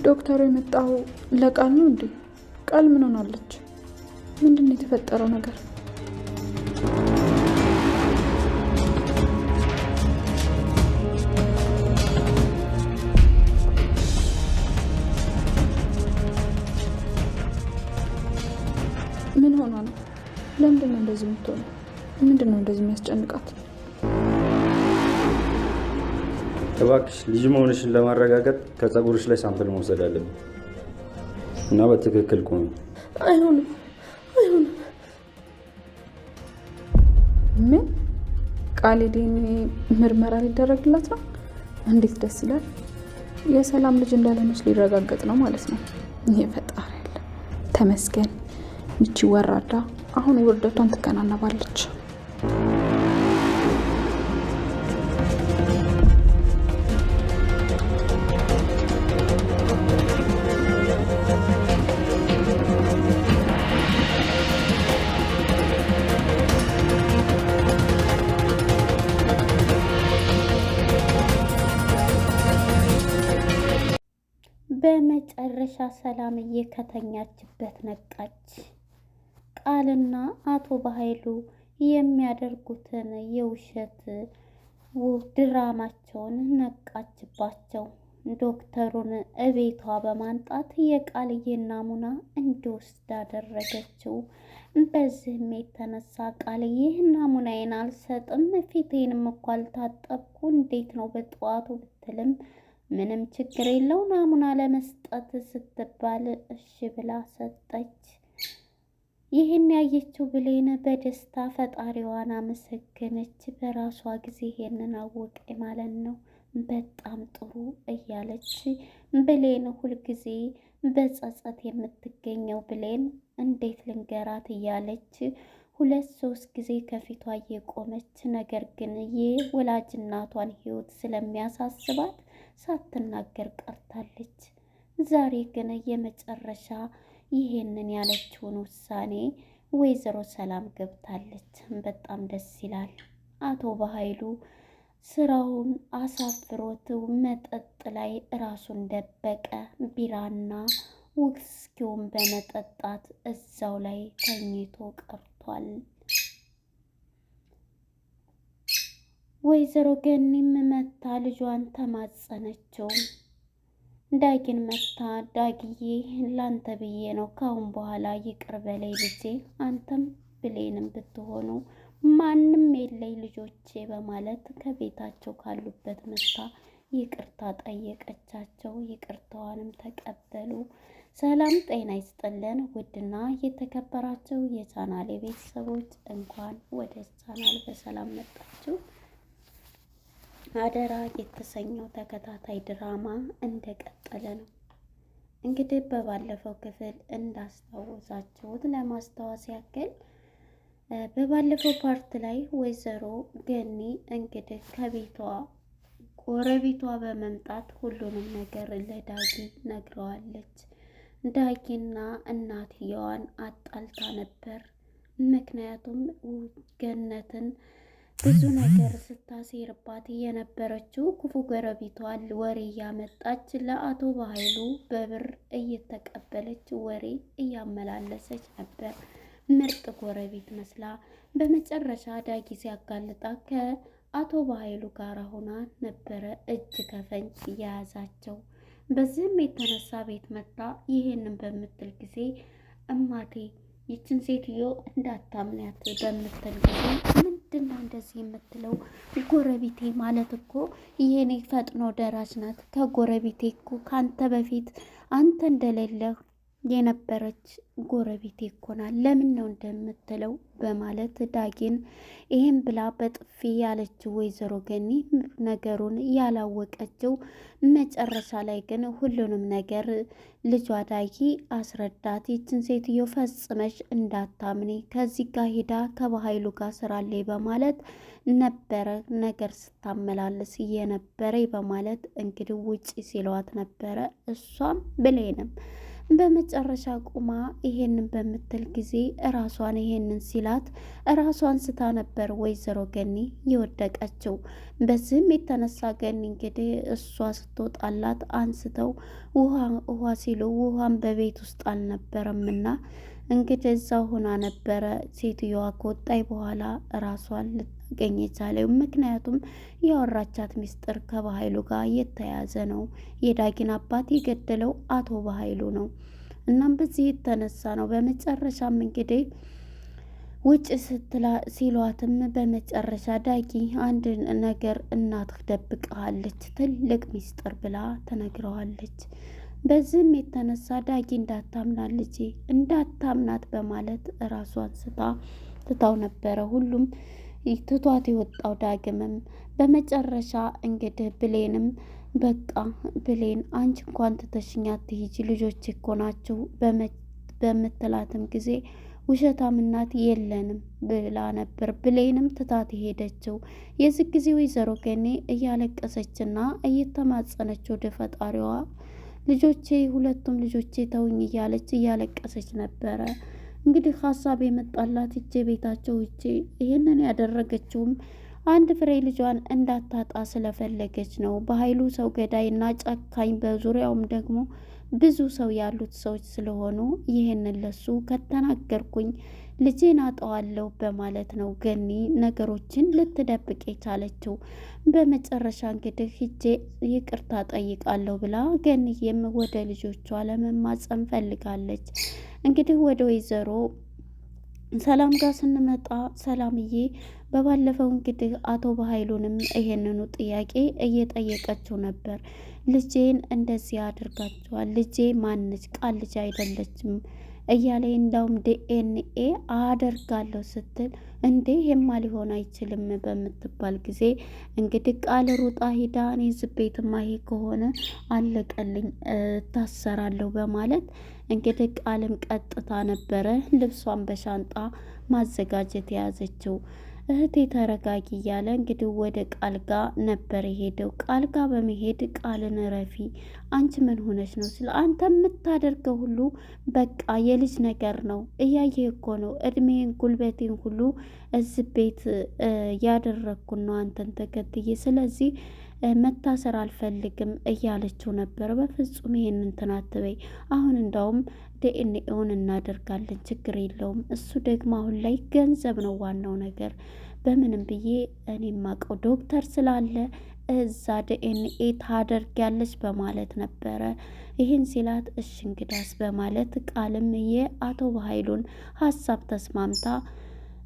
ዶክተሩ የመጣው ለቃል ነው እንዴ? ቃል ምን ሆናለች? ምንድነው የተፈጠረው ነገር? ምን ሆና ነው? ለምንድን ነው እንደዚህ የምትሆነው? ምንድን ነው እንደዚህ የሚያስጨንቃት? እባክሽ ልጅ መሆንሽን ለማረጋገጥ ከፀጉርሽ ላይ ሳምፕል መውሰድ አለብን እና በትክክል ቆሚ። አይሆንም። ምን? ቃል ዲኤንኤ ምርመራ ሊደረግላት ነው? እንዴት ደስ ይላል! የሰላም ልጅ እንዳልሆነች ሊረጋገጥ ነው ማለት ነው። ይሄ ፈጣሪ ያለ ተመስገን። ይቺ ወራዳ አሁን ውርደቷን ትከናነባለች። በመጨረሻ ሰላምዬ ከተኛችበት ነቃች። ቃልና አቶ በኃይሉ የሚያደርጉትን የውሸት ድራማቸውን ነቃችባቸው። ዶክተሩን እቤቷ በማንጣት የቃልዬን ናሙና እንዲወስድ አደረገችው። በዚህም የተነሳ ቃልዬ ናሙናዬን አልሰጥም፣ ፊቴንም እኮ አልታጠብኩ፣ እንዴት ነው በጠዋቱ ብትልም ምንም ችግር የለው ናሙና ለመስጠት ስትባል እሺ ብላ ሰጠች። ይህን ያየችው ብሌን በደስታ ፈጣሪዋን አመሰገነች። በራሷ ጊዜ ይሄንን አወቀ ማለት ነው። በጣም ጥሩ እያለች ብሌን ሁልጊዜ በጸጸት የምትገኘው ብሌን እንዴት ልንገራት እያለች 2-3 ጊዜ ከፊቷ እየቆመች ነገር ግን የወላጅ እናቷን ሕይወት ስለሚያሳስባት ሳትናገር ቀርታለች። ዛሬ ግን የመጨረሻ ይሄንን ያለችውን ውሳኔ ወይዘሮ ሰላም ገብታለች። በጣም ደስ ይላል። አቶ በኃይሉ ስራውን አሳፍሮት መጠጥ ላይ ራሱን ደበቀ። ቢራና ውስኪውን በመጠጣት እዛው ላይ ተኝቶ ቀርቷል። ወይዘሮ ገኒም መታ ልጇን ተማጸነችው። ዳጊን መታ ዳጊዬ ላንተ ብዬ ነው፣ ካሁን በኋላ ይቅር በለይ ልጄ፣ አንተም ብሌንም ብትሆኑ ማንም የለይ ልጆቼ በማለት ከቤታቸው ካሉበት መታ ይቅርታ ጠየቀቻቸው። ይቅርታዋንም ተቀበሉ። ሰላም ጤና ይስጥልን። ውድና የተከበራቸው የቻናሌ ቤተሰቦች እንኳን ወደ ቻናል በሰላም መጣችሁ። አደራ የተሰኘው ተከታታይ ድራማ እንደቀጠለ ነው። እንግዲህ በባለፈው ክፍል እንዳስታወሳችሁት ለማስታወስ ያክል በባለፈው ፓርት ላይ ወይዘሮ ገኒ እንግዲህ ከቤቷ ጎረቤቷ በመምጣት ሁሉንም ነገር ለዳጊ ነግረዋለች። ዳጊና እናትየዋን አጣልታ ነበር። ምክንያቱም ገነትን ብዙ ነገር ስታሴርባት የነበረችው ክፉ ጎረቤቷን ወሬ እያመጣች ለአቶ በኃይሉ በብር እየተቀበለች ወሬ እያመላለሰች ነበር። ምርጥ ጎረቤት መስላ በመጨረሻ ዳጊ ሲያጋልጣ ከአቶ በኃይሉ ጋር ሆና ነበረ እጅ ከፈንጅ የያዛቸው። በዚህም የተነሳ ቤት መጣ። ይሄንን በምትል ጊዜ እማቴ ይችን ሴትዮ እንዳታምንያት በምትል ጊዜ ምንድነው እንደዚህ የምትለው? ጎረቤቴ ማለት እኮ ይሄኔ ፈጥኖ ደራሽ ናት። ከጎረቤቴ እኮ ካንተ በፊት አንተ እንደሌለህ የነበረች ጎረቤቴ እኮ ናት። ለምን ነው እንደምትለው በማለት ዳጊን ይሄን ብላ በጥፊ ያለችው ወይዘሮ ገኒ ነገሩን ያላወቀችው መጨረሻ ላይ ግን ሁሉንም ነገር ልጇ ዳጊ አስረዳት። ይችን ሴትዮ ፈጽመሽ እንዳታምኒ፣ ከዚህ ጋር ሂዳ ከበኃይሉ ጋር ስራለይ በማለት ነበረ ነገር ስታመላልስ እየነበረ በማለት እንግዲህ ውጪ ሲለዋት ነበረ። እሷም ብሌንም በመጨረሻ ቁማ ይሄንን በምትል ጊዜ እራሷን ይሄንን ሲላት እራሷን ስታ ነበር ወይዘሮ ገኒ የወደቀችው። በዚህም የተነሳ ገኒ እንግዲህ እሷ ስትወጣላት አንስተው ውሃ ሲሉ ውሃን በቤት ውስጥ አልነበረምና እንግዲህ እዛው ሆና ነበረ። ሴትዮዋ ከወጣይ በኋላ ራሷን ልታገኝ የቻለው ምክንያቱም ያወራቻት ሚስጥር ከባሀይሉ ጋር የተያያዘ ነው። የዳጊን አባት የገደለው አቶ በሀይሉ ነው። እናም በዚህ የተነሳ ነው። በመጨረሻም እንግዲህ ውጭ ሲሏትም በመጨረሻ ዳጊ አንድ ነገር እናትህ ደብቀሃለች ትልቅ ሚስጥር ብላ ተነግረዋለች። በዚህም የተነሳ ዳጊ እንዳታምናት ልጄ እንዳታምናት በማለት ራሷን ትታው ነበረ። ሁሉም ትቷት የወጣው ዳግምም በመጨረሻ እንግዲህ ብሌንም በቃ ብሌን አንቺ እንኳን ትተሽኛ አትሂጂ ልጆች እኮ ናችሁ በምትላትም ጊዜ ውሸታም እናት የለንም ብላ ነበር ብሌንም ትታት የሄደችው። የዚህ ጊዜ ወይዘሮ ገኔ እያለቀሰችና እየተማጸነች ወደ ፈጣሪዋ ልጆቼ ሁለቱም ልጆቼ ተውኝ እያለች እያለቀሰች ነበረ። እንግዲህ ሀሳብ የመጣላት እጄ ቤታቸው እጄ ይህንን ያደረገችውም አንድ ፍሬ ልጇን እንዳታጣ ስለፈለገች ነው። በሀይሉ ሰው ገዳይና ጨካኝ በዙሪያውም ደግሞ ብዙ ሰው ያሉት ሰዎች ስለሆኑ ይህንን ለሱ ከተናገርኩኝ ልጄን አጠዋለሁ በማለት ነው ገኒ ነገሮችን ልትደብቅ የቻለችው። በመጨረሻ እንግዲህ ሂጄ ይቅርታ ጠይቃለሁ ብላ ገኒዬም ወደ ልጆቿ ለመማፀን ፈልጋለች። እንግዲህ ወደ ወይዘሮ ሰላም ጋር ስንመጣ ሰላምዬ በባለፈው እንግዲህ አቶ በሀይሉንም ይሄንኑ ጥያቄ እየጠየቀችው ነበር። ልጄን እንደዚህ አድርጋቸዋል፣ ልጄ ማነች? ቃል ልጅ አይደለችም እያለ እንዳውም ዲኤንኤ አደርጋለሁ ስትል እንዴ የማ ሊሆን አይችልም በምትባል ጊዜ እንግዲህ ቃል ሩጣ ሂዳ እኔ ዝቤትማ ይሄ ከሆነ አለቀልኝ ታሰራለሁ በማለት እንግዲህ ቃልም ቀጥታ ነበረ ልብሷን በሻንጣ ማዘጋጀት የያዘችው። እህቴ ተረጋጊ እያለ እንግዲህ ወደ ቃል ጋር ነበር የሄደው። ቃል ጋር በመሄድ ቃልን ረፊ አንቺ ምን ሆነች ነው ስለ አንተ የምታደርገው ሁሉ በቃ የልጅ ነገር ነው እያየ እኮ ነው እድሜን ጉልበቴን ሁሉ እዚህ ቤት ያደረግኩን ነው አንተን ተከትዬ ስለዚህ መታሰር አልፈልግም እያለችው ነበር። በፍጹም ይሄንን እንትን አትበይ፣ አሁን እንዳውም ዲኤንኤውን እናደርጋለን ችግር የለውም። እሱ ደግሞ አሁን ላይ ገንዘብ ነው ዋናው ነገር። በምንም ብዬ እኔ የማውቀው ዶክተር ስላለ እዛ ዲኤንኤ ታደርጊያለች በማለት ነበረ። ይህን ሲላት እሺ እንግዳስ በማለት ቃልም የአቶ በሀይሉን ሀሳብ ተስማምታ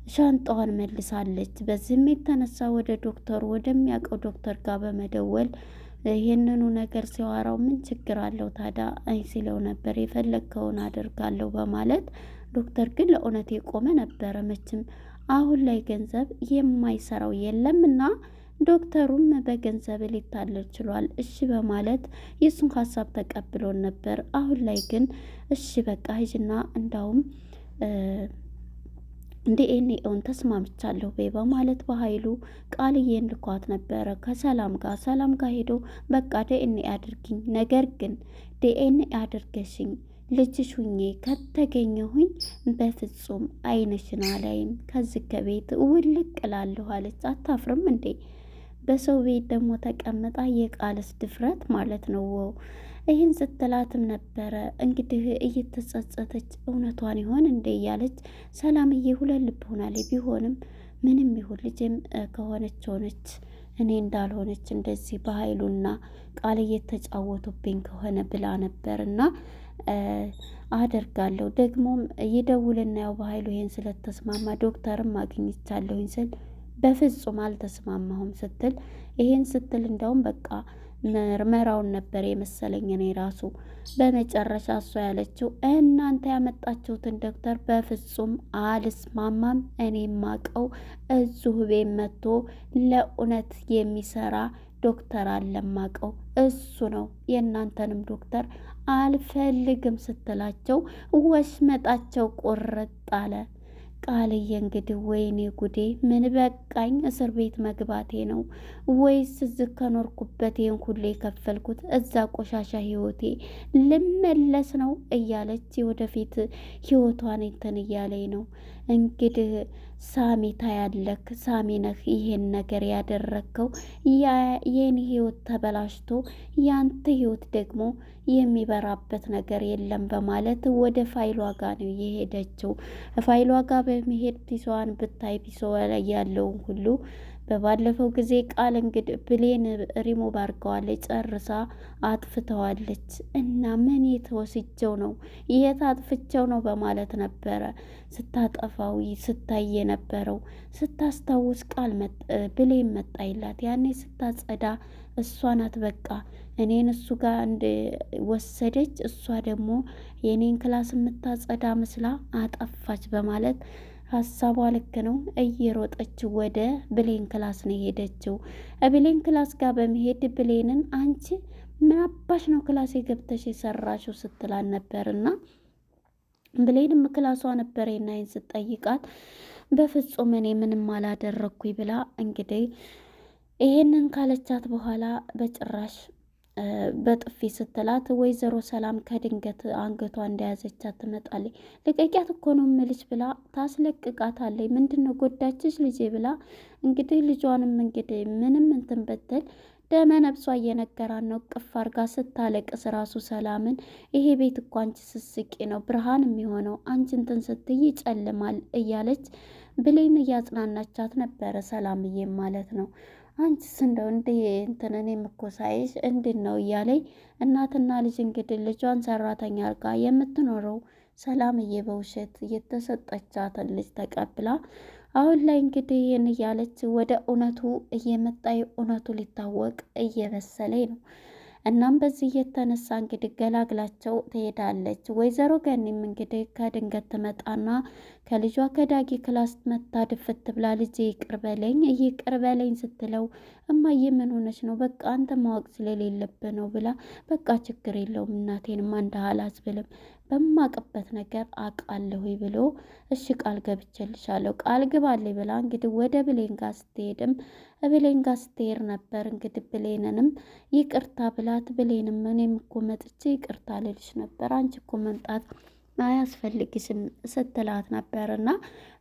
ሻንጣዋን መልሳለች። በዚህም የተነሳ ወደ ዶክተሩ ወደሚያውቀው ዶክተር ጋር በመደወል ይህንኑ ነገር ሲያወራው ምን ችግር አለው ታዲያ ሲለው ነበር የፈለግከውን አደርጋለሁ በማለት ዶክተር ግን ለእውነት የቆመ ነበረ። መቼም አሁን ላይ ገንዘብ የማይሰራው የለም እና ዶክተሩም በገንዘብ ሊታለል ችሏል። እሺ በማለት የእሱን ሀሳብ ተቀብሎን ነበር። አሁን ላይ ግን እሺ በቃ ሂጂና እንዳውም ዲኤንኤውን ተስማምቻለሁ በይ በማለት በሀይሉ ቃልዬን ልኳት ነበረ ከሰላም ጋር ሄዶ በቃ ዲኤንኤ አድርጊኝ፣ ነገር ግን ዲኤንኤ አድርገሽኝ ልጅሽ ሁኜ ከተገኘሁኝ በፍጹም አይንሽን አላይም፣ ከዚህ ከቤት ውልቅ እላለሁ አለች። አታፍርም እንዴ? በሰው ቤት ደግሞ ተቀምጣ የቃልስ ድፍረት ማለት ነው። ይህን ስትላትም ነበረ እንግዲህ እየተጸጸተች እውነቷን ይሆን እንዴ እያለች ሰላምዬ ሁለት ልብ ሆናለች። ቢሆንም ምንም ይሁን ልጅም ከሆነች ሆነች፣ እኔ እንዳልሆነች እንደዚህ በሀይሉና ቃል እየተጫወቱብኝ ከሆነ ብላ ነበርና አደርጋለሁ። ደግሞም ይደውልና ያው በሀይሉ ይሄን ስለተስማማ ዶክተርም አግኝቻለሁኝ ስል በፍጹም አልተስማማሁም ስትል ይሄን ስትል እንደውም በቃ ምርመራውን ነበር የመሰለኝ እኔ ራሱ። በመጨረሻ እሷ ያለችው እናንተ ያመጣችሁትን ዶክተር በፍጹም አልስማማም፣ እኔ ማቀው እዚሁ ቤት መጥቶ ለእውነት የሚሰራ ዶክተር አለማቀው እሱ ነው፣ የእናንተንም ዶክተር አልፈልግም ስትላቸው ወሽመጣቸው ቁርጥ አለ። ቃልዬ እንግዲህ ወይኔ ጉዴ ምን በቃኝ፣ እስር ቤት መግባቴ ነው ወይስ እዚህ ከኖርኩበት ይህን ሁሉ የከፈልኩት እዛ ቆሻሻ ህይወቴ ልመለስ ነው እያለች ወደፊት ህይወቷን እንትን እያለኝ ነው። እንግዲህ ሳሚ ታያለክ፣ ሳሚ ነህ ይሄን ነገር ያደረግከው፣ የኔ ህይወት ተበላሽቶ ያንተ ህይወት ደግሞ የሚበራበት ነገር የለም በማለት ወደ ፋይሏ ጋር ነው የሄደችው። ፋይሏ ጋር በመሄድ ፒሷን ብታይ ፒሷ ላይ ያለውን ሁሉ በባለፈው ጊዜ ቃል እንግዲህ ብሌን ሪሞቭ አድርገዋለች፣ ጨርሳ አጥፍተዋለች። እና ምን የተወስጀው ነው የት አጥፍቸው ነው በማለት ነበረ ስታጠፋው ስታይ የነበረው። ስታስታውስ ቃል ብሌን መጣይላት ያኔ ስታጸዳ እሷ ናት በቃ እኔን እሱ ጋር ወሰደች፣ እሷ ደግሞ የኔን ክላስ የምታጸዳ መስላ አጠፋች በማለት ሀሳቧ ልክ ነው። እየሮጠች ወደ ብሌን ክላስ ነው የሄደችው። ብሌን ክላስ ጋር በመሄድ ብሌንን አንቺ ምን አባሽ ነው ክላስ የገብተሽ የሰራሽው ስትላን ነበርና ብሌንም ክላሷ ነበር የናይን ስጠይቃት በፍጹም እኔ ምንም አላደረግኩኝ ብላ እንግዲህ ይሄንን ካለቻት በኋላ በጭራሽ በጥፊ ስትላት ወይዘሮ ሰላም ከድንገት አንገቷ እንደያዘቻት ትመጣለች። ልቀቂያት እኮ ነው እምልሽ ብላ ታስለቅቃታለች። ምንድነው ጎዳችሽ ልጄ ብላ እንግዲህ ልጇንም እንግዲህ ምንም እንትን ብትል ደመ ነብሷ እየነገራን ነው። ቅፍ አርጋ ስታለቅስ ራሱ ሰላምን ይሄ ቤት እኮ አንቺ ስስቂ ነው ብርሃን የሚሆነው አንቺ እንትን ስትይ ይጨልማል እያለች ብሌን እያጽናናቻት ነበረ። ሰላምዬ ማለት ነው አንቺስ እንደው እንደ እንትን እኔም እኮ ሳይሽ እንድን ነው እያለኝ እናትና ልጅ እንግዲህ ልጇን ሰራተኛ አርጋ የምትኖረው ሰላምዬ በውሸት የተሰጠቻትን ልጅ ተቀብላ አሁን ላይ እንግዲህ ይህን እያለች ወደ እውነቱ እየመጣ እውነቱ ሊታወቅ እየበሰለኝ ነው። እናም በዚህ የተነሳ እንግዲህ ገላግላቸው ትሄዳለች። ወይዘሮ ገኒም እንግዲህ ከድንገት ትመጣና ከልጇ ከዳጊ ክላስ መታ ድፍት ብላ ልጄ ይቅር በለኝ ስትለው እማዬ ምን ሆነች ነው? በቃ አንተ ማወቅ ስለሌለብህ ነው ብላ በቃ ችግር የለውም እናቴንም አንድ አላስብልም በማቅበት ነገር አቃለሁ ብሎ እሺ ቃል ገብቼልሻለሁ ቃል ግባልኝ ብላ እንግዲህ ወደ ብሌን ጋር ስትሄድም ብሌን ጋር ስትሄድ ነበር እንግዲህ ብሌንንም ይቅርታ ብላት ብሌንም እኔም እኮ መጥቼ ይቅርታ ልልሽ ነበር አንቺ እኮ መምጣት አያስፈልግሽም ስትላት ነበርና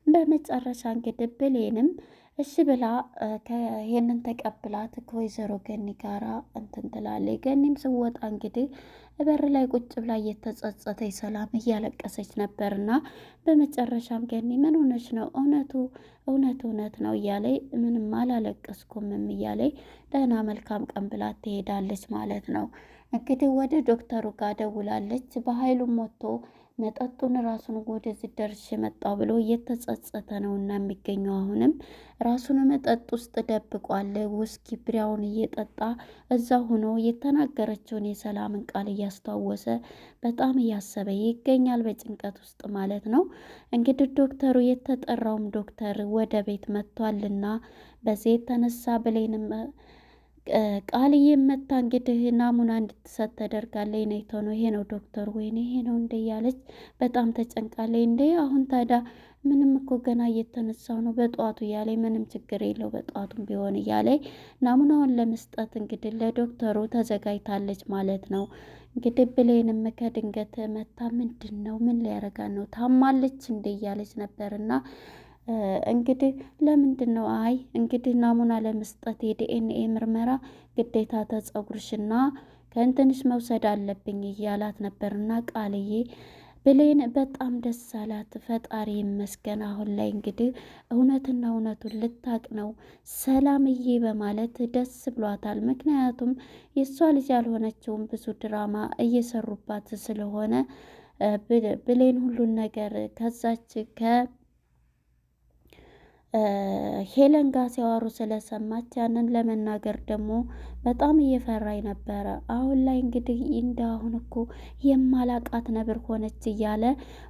በመጨረሻ እንግዲህ ብሌንም እሺ ብላ ይሄንን ተቀብላት ከወይዘሮ ገኒ ጋራ እንትን ትላለች። ገኒም ስወጣ እንግዲህ በር ላይ ቁጭ ብላ እየተጸጸተች ሰላም እያለቀሰች ነበርና በመጨረሻም ገኒ ምን ሆነች ነው? እውነት ነው እያለች ምንም አላለቀስኩምም እያለች ደህና መልካም ቀን ብላ ትሄዳለች ማለት ነው። እንግዲህ ወደ ዶክተሩ ጋር ደውላለች። በኃይሉም ሞቶ መጠጡን ራሱን ወደዚህ ደርሼ መጣው ብሎ እየተጸጸተ ነውና የሚገኘው አሁንም ራሱን መጠጥ ውስጥ ደብቋል። ውስኪ ብሪያውን እየጠጣ እዛ ሆኖ የተናገረችውን የሰላምን ቃል እያስታወሰ በጣም እያሰበ ይገኛል፣ በጭንቀት ውስጥ ማለት ነው። እንግዲህ ዶክተሩ የተጠራውም ዶክተር ወደ ቤት መጥቷልና በዚህ የተነሳ ብሌንም ቃልዬ መታ እንግዲህ ናሙና እንድትሰጥ ተደርጋለች። ነይቶ ነው ይሄ ነው ዶክተር ወይኔ ይሄ ነው እንደ እያለች በጣም ተጨንቃለች። እንደ አሁን ታዲያ ምንም እኮ ገና እየተነሳው ነው በጠዋቱ እያለች ምንም ችግር የለው በጠዋቱም ቢሆን እያለች ናሙናውን ለመስጠት እንግዲህ ለዶክተሩ ተዘጋጅታለች ማለት ነው። እንግዲህ ብሌንም ከድንገት መታ ምንድን ነው ምን ሊያረጋት ነው ታማለች እንደ እያለች ነበርና እንግዲህ ለምንድን ነው አይ እንግዲህ ናሙና ለመስጠት የዲኤንኤ ምርመራ ግዴታ ተጸጉርሽና ከእንትንሽ መውሰድ አለብኝ እያላት ነበርና ቃልዬ ብሌን በጣም ደስ አላት። ፈጣሪ ይመስገን አሁን ላይ እንግዲህ እውነቱን ልታቅ ነው ሰላምዬ በማለት ደስ ብሏታል። ምክንያቱም የእሷ ልጅ ያልሆነችውን ብዙ ድራማ እየሰሩባት ስለሆነ ብሌን ሁሉን ነገር ከዛች ሄለን ጋር ሲያወሩ ስለሰማች ያንን ለመናገር ደግሞ በጣም እየፈራኝ ነበረ። አሁን ላይ እንግዲህ አሁን እኮ የማላቃት ነብር ሆነች እያለ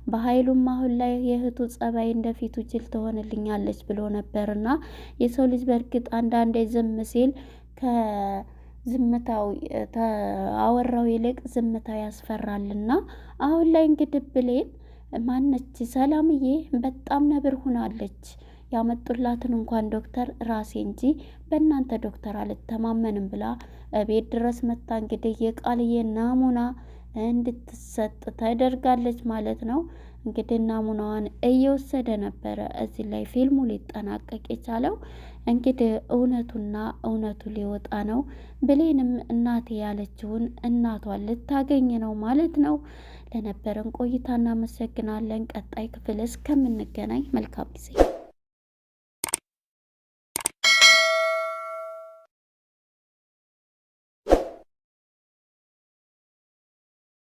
በኃይሉም አሁን ላይ የእህቱ ጸባይ እንደፊቱ ጅል ትሆንልኛለች ብሎ ነበርና የሰው ልጅ በእርግጥ አንዳንዴ ዝም ሲል ከዝምታው አወራው ይልቅ ዝምታው ያስፈራልና አሁን ላይ እንግዲህ ብሌን ማነች ሰላምዬ በጣም ነብር ሆናለች። ያመጡላትን እንኳን ዶክተር ራሴ እንጂ በእናንተ ዶክተር አልተማመንም ብላ ቤት ድረስ መታ እንግዲህ የቃልዬ ናሙና እንድትሰጥ ተደርጋለች ማለት ነው። እንግዲህ ናሙናዋን እየወሰደ ነበረ። እዚህ ላይ ፊልሙ ሊጠናቀቅ የቻለው እንግዲህ እውነቱ ሊወጣ ነው። ብሌንም እናቴ ያለችውን እናቷን ልታገኝ ነው ማለት ነው። ለነበረን ቆይታ እናመሰግናለን። ቀጣይ ክፍል እስከምንገናኝ መልካም ጊዜ